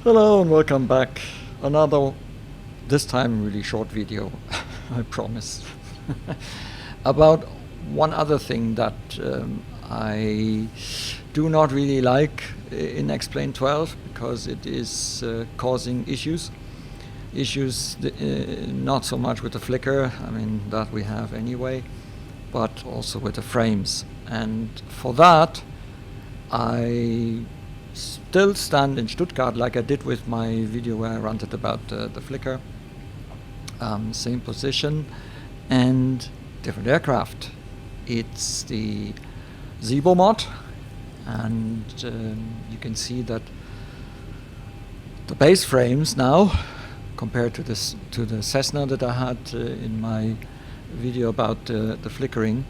Hello and welcome back. Another, this time really short video, I promise, about one other thing that I do not really like in XPlane12 because it is causing issues. Not so much with the flicker, I mean that we have anyway, but also with the frames. And for that I still stand in Stuttgart like I did with my video where I ranted about the flicker. Same position and different aircraft. It's the Zibo mod, and you can see that the base frames now, compared to the Cessna that I had in my video about the flickering,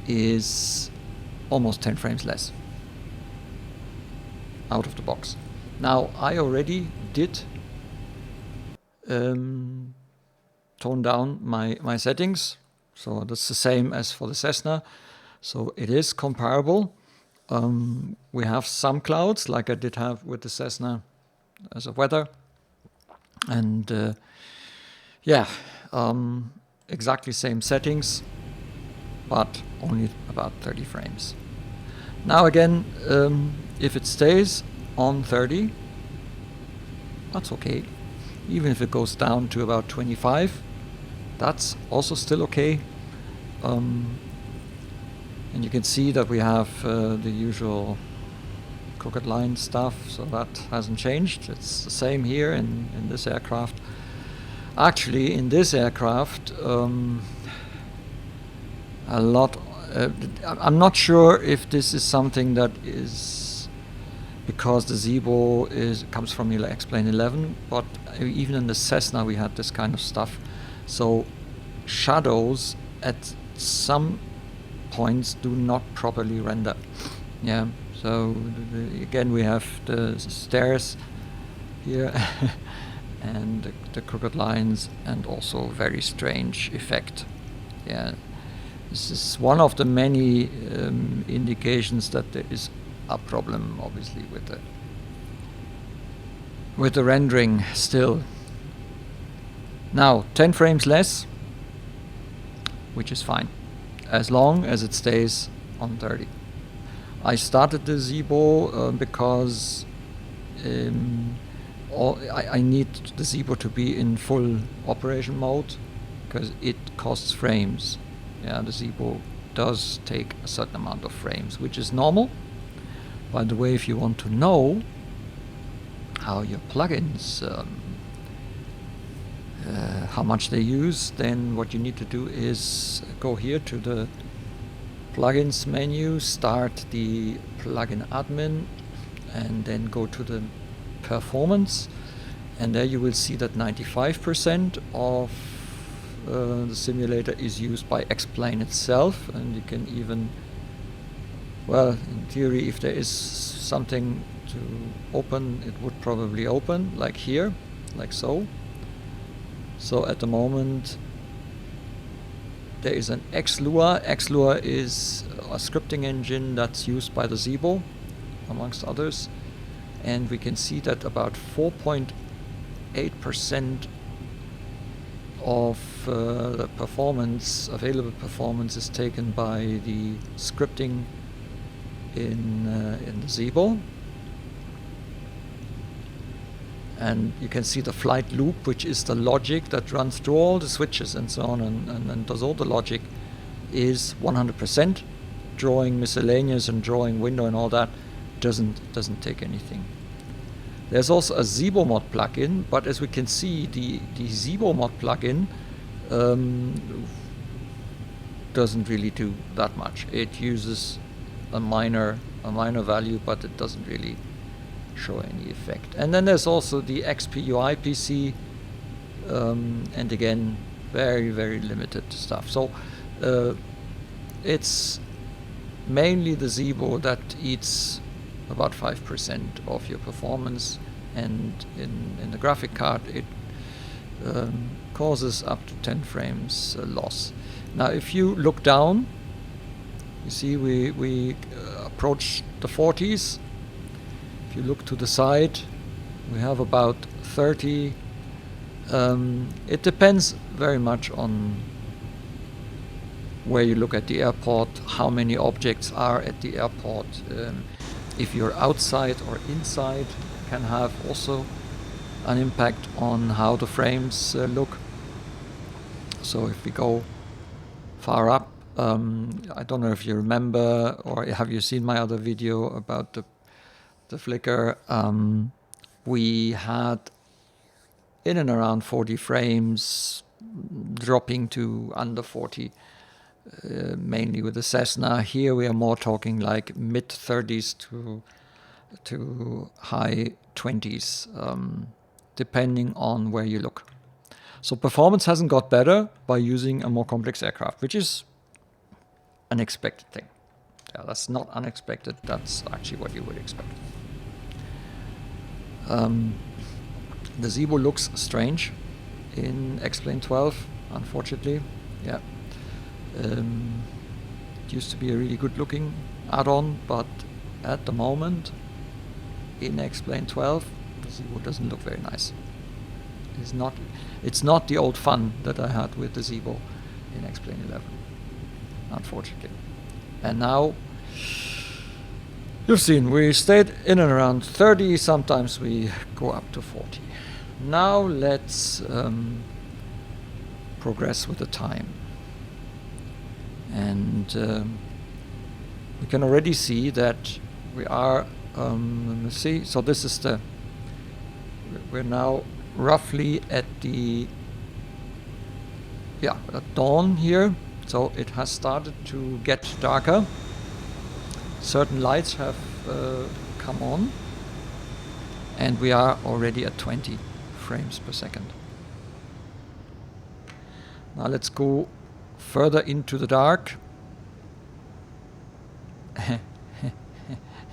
is almost 10 frames less out of the box. Now I already did tone down my settings, so that's the same as for the Cessna, so it is comparable. We have some clouds like I did have with the Cessna as a weather, and exactly same settings, but only about 30 frames. Now again, if it stays on 30, that's okay. Even if it goes down to about 25, that's also still okay. And you can see that we have the usual crooked line stuff, so that hasn't changed. It's the same here in this aircraft. Actually, in this aircraft, I'm not sure if this is something that is because the Zibo comes from XPlane 11, but even in the Cessna we had this kind of stuff. So shadows at some points do not properly render. Yeah. So again we have the stairs here and the crooked lines, and also very strange effect. Yeah. This is one of the many indications that there is a problem, obviously, with the rendering still. Now 10 frames less, which is fine, as long as it stays on 30. I started the Zibo because I need the Zibo to be in full operation mode because it costs frames. Yeah, the Zibo does take a certain amount of frames, which is normal. By the way, if you want to know how your plugins, how much they use, then what you need to do is go here to the plugins menu, start the plugin admin, and then go to the performance, and there you will see that 95% of the simulator is used by XPlane itself, and you can even, well, in theory, if there is something to open, it would probably open, like here, like so. So at the moment there is an XLua. XLua is a scripting engine that's used by the Zibo, amongst others, and we can see that about 4.8% of the performance, available performance, is taken by the scripting in the Zibo. And you can see the flight loop, which is the logic that runs through all the switches and so on, and does all the logic, is 100%. Drawing miscellaneous and drawing window and all that doesn't take anything. There's also a Zibo mod plugin, but as we can see, the Zibo mod plugin doesn't really do that much. It uses a minor value, but it doesn't really show any effect. And then there's also the XPUI PC, and again, very, very limited stuff. So it's mainly the Zibo that eats about 5% of your performance, and in the graphic card it causes up to 10 frames loss. Now if you look down, you see we approach the 40s. If If you look to the side, we have about 30. It depends very much on where you look at the airport, how many objects are at the airport. If you're outside or inside, can have also an impact on how the frames look. So if we go far up, I don't know if you remember or have you seen my other video about the flicker. We had in and around 40 frames, dropping to under 40, mainly with the Cessna. Here we are more talking like mid 30s to high 20s, depending on where you look. So performance hasn't got better by using a more complex aircraft, which is an expected thing. Yeah, that's not unexpected. That's actually what you would expect. The Zibo looks strange in X-Plane 12, unfortunately. Yeah. It used to be a really good looking add-on, but at the moment in X-Plane 12, the Zibo doesn't look very nice. It's not the old fun that I had with the Zibo in X-Plane 11, unfortunately. And now, you've seen, we stayed in and around 30, sometimes we go up to 40. Now let's progress with the time. And we can already see that we are, let me see, so this is we're now roughly at at dawn here. So it has started to get darker. Certain lights have come on, and we are already at 20 frames per second. Now let's go further into the dark.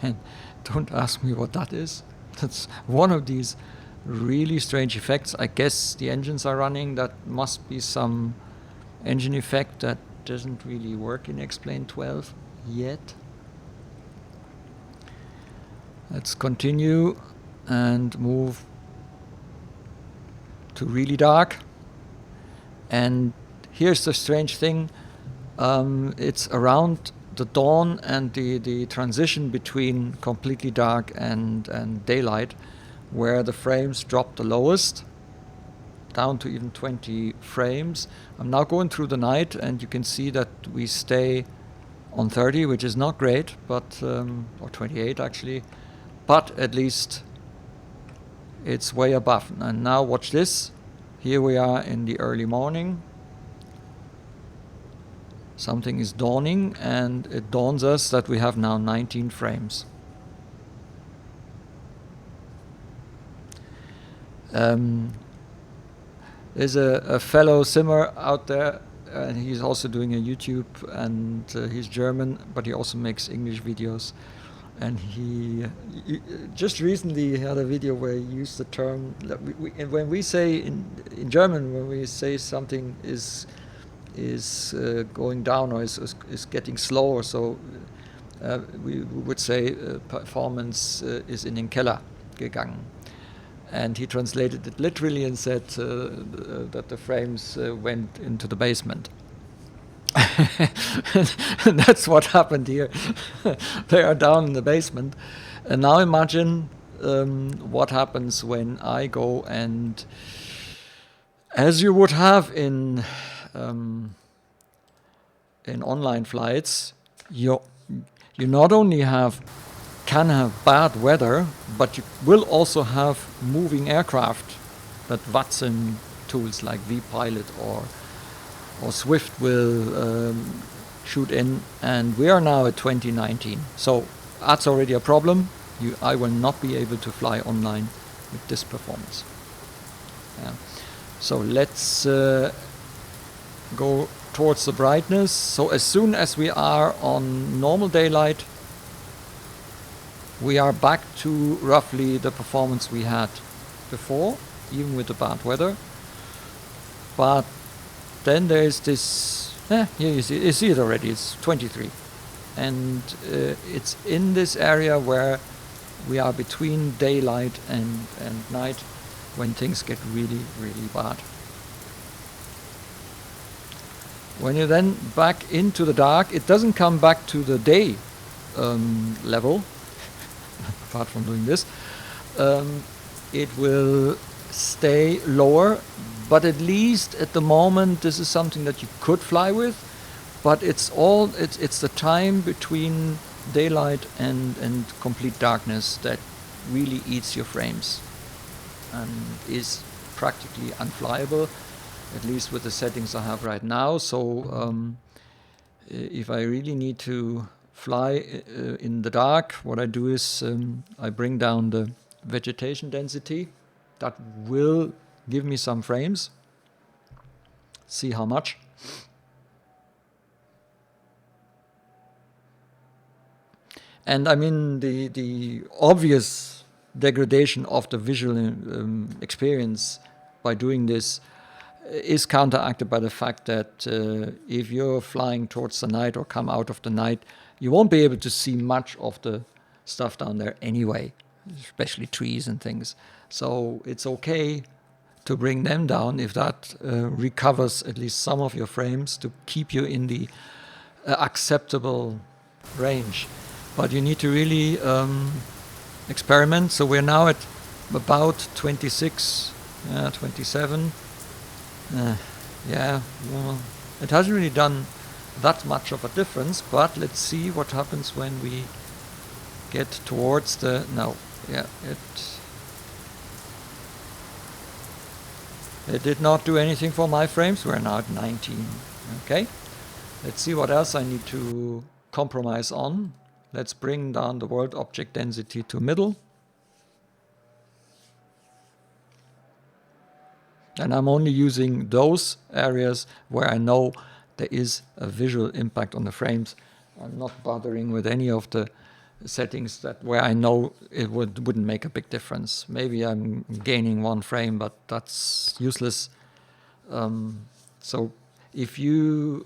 And don't ask me what that is. That's one of these really strange effects. I guess the engines are running. That must be some engine effect that doesn't really work in X-Plane 12 yet. Let's continue and move to really dark. And here's the strange thing. It's around the dawn and the transition between completely dark and daylight where the frames drop the lowest, down to even 20 frames. I'm now going through the night and you can see that we stay on 30, which is not great, but or 28 actually, but at least it's way above. And now watch this. Here we are in the early morning. Something is dawning, and it dawns us that we have now 19 frames. There's a fellow simmer out there, and he's also doing a YouTube, and he's German, but he also makes English videos. And he just recently had a video where he used the term, when we say in German, when we say something is going down or is getting slower, so we would say performance is in den Keller gegangen. And he translated it literally and said that the frames went into the basement. And that's what happened here. They are down in the basement. And now imagine what happens when I go and, as you would have in online flights, you not only can have bad weather, but you will also have moving aircraft that VATSIM tools like vPilot or Swift will shoot in, and we are now at 2019. So that's already a problem. I will not be able to fly online with this performance. Yeah. So let's go towards the brightness. So as soon as we are on normal daylight, we are back to roughly the performance we had before, even with the bad weather. But then there is this, here you see it already, it's 23. And it's in this area where we are between daylight and night when things get really, really bad. When you then back into the dark, it doesn't come back to the day level, apart from doing this. It will stay lower, but at least at the moment this is something that you could fly with, but it's the time between daylight and complete darkness that really eats your frames and is practically unflyable, at least with the settings I have right now. So if I really need to fly in the dark, what I do is I bring down the vegetation density. That will give me some frames. See how much. And I mean, the obvious degradation of the visual experience by doing this is counteracted by the fact that if you're flying towards the night or come out of the night, you won't be able to see much of the stuff down there anyway, especially trees and things. So it's okay to bring them down if that recovers at least some of your frames to keep you in the acceptable range. But you need to really experiment. So we're now at about 26, 27. Yeah, well, it hasn't really done that much of a difference, but let's see what happens when we get towards the... No, yeah, it did not do anything for my frames. We're now at 19. Okay, let's see what else I need to compromise on. Let's bring down the world object density to middle. And I'm only using those areas where I know there is a visual impact on the frames. I'm not bothering with any of the settings that where I know it wouldn't make a big difference. Maybe I'm gaining one frame, but that's useless. So if you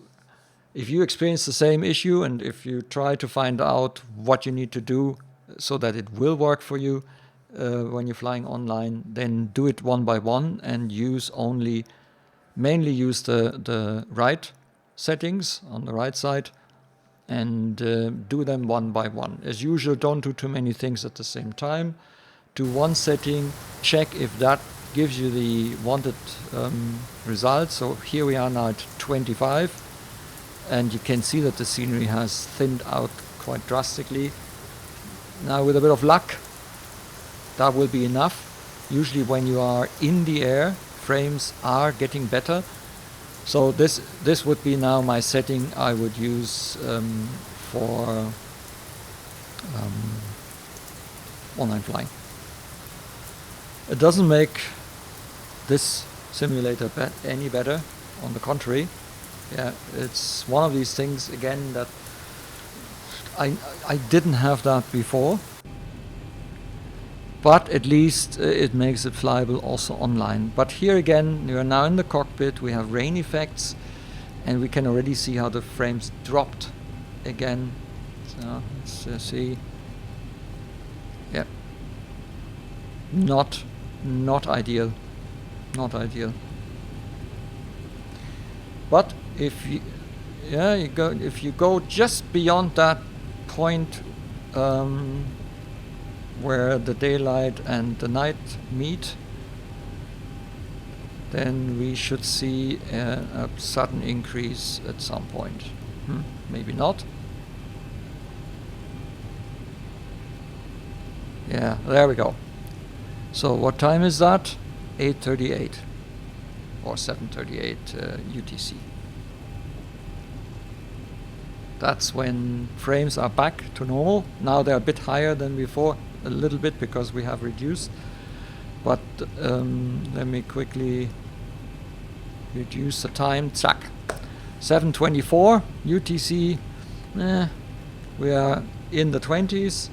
experience the same issue and if you try to find out what you need to do so that it will work for you when you're flying online, then do it one by one and mainly use the right settings on the right side and do them one by one. As usual, don't do too many things at the same time. Do one setting, check if that gives you the wanted result. So here we are now at 25. And you can see that the scenery has thinned out quite drastically. Now with a bit of luck, that will be enough. Usually when you are in the air, frames are getting better. So this would be now my setting I would use for online flying. It doesn't make this simulator any better, on the contrary. Yeah, it's one of these things again that I didn't have that before, but at least it makes it flyable also online. But here again, we are now in the cockpit, we have rain effects, and we can already see how the frames dropped again. So let's see. Yeah, not ideal, not ideal. But if you go just beyond that point where the daylight and the night meet, then we should see a sudden increase at some point. Maybe not. Yeah, there we go. So what time is that? 8:38 or 7:38 UTC. That's when frames are back to normal. Now they're a bit higher than before, a little bit because we have reduced. But let me quickly reduce the time. Zack. 7:24 UTC. We are in the 20s.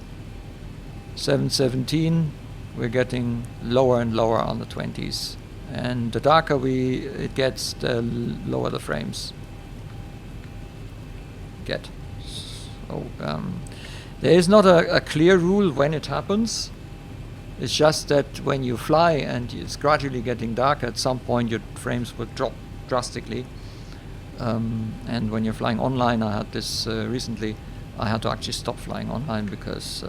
7:17. We're getting lower and lower on the 20s. And the darker it gets, the lower the frames get. So There is not a clear rule when it happens. It's just that when you fly and it's gradually getting dark, at some point your frames will drop drastically. And when you're flying online, I had this recently, I had to actually stop flying online because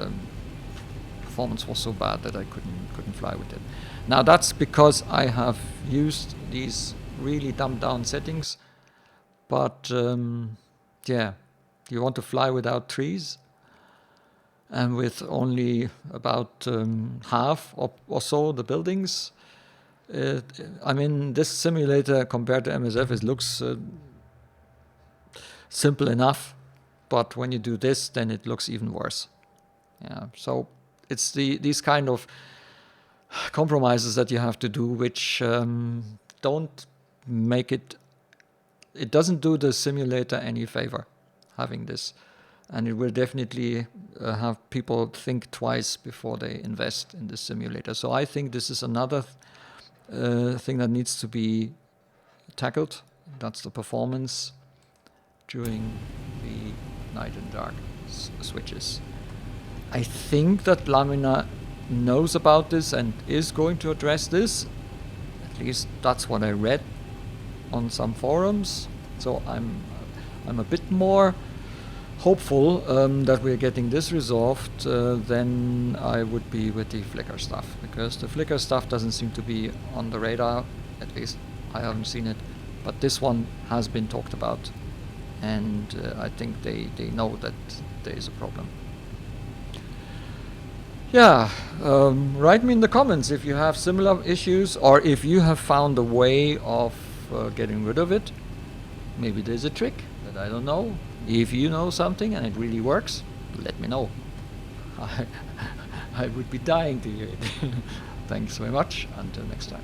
performance was so bad that I couldn't fly with it. Now that's because I have used these really dumbed down settings, but yeah, you want to fly without trees and with only about half or so the buildings. I mean, this simulator compared to MSF, it looks simple enough, but when you do this, then it looks even worse. Yeah, so it's these kind of compromises that you have to do, which don't make it doesn't do the simulator any favor having this, and it will definitely have people think twice before they invest in this simulator. So I think this is another thing that needs to be tackled. That's the performance during the night and dark switches. I think that Lamina knows about this and is going to address this. At least that's what I read on some forums. So I'm a bit more hopeful that we're getting this resolved than I would be with the Flickr stuff, because the Flickr stuff doesn't seem to be on the radar. At least I haven't seen it, but this one has been talked about, and I think they know that there is a problem. Yeah, write me in the comments if you have similar issues, or if you have found a way of getting rid of it. Maybe there's a trick that I don't know. If you know something and it really works, let me know. I would be dying to hear it. Thanks very much. Until next time.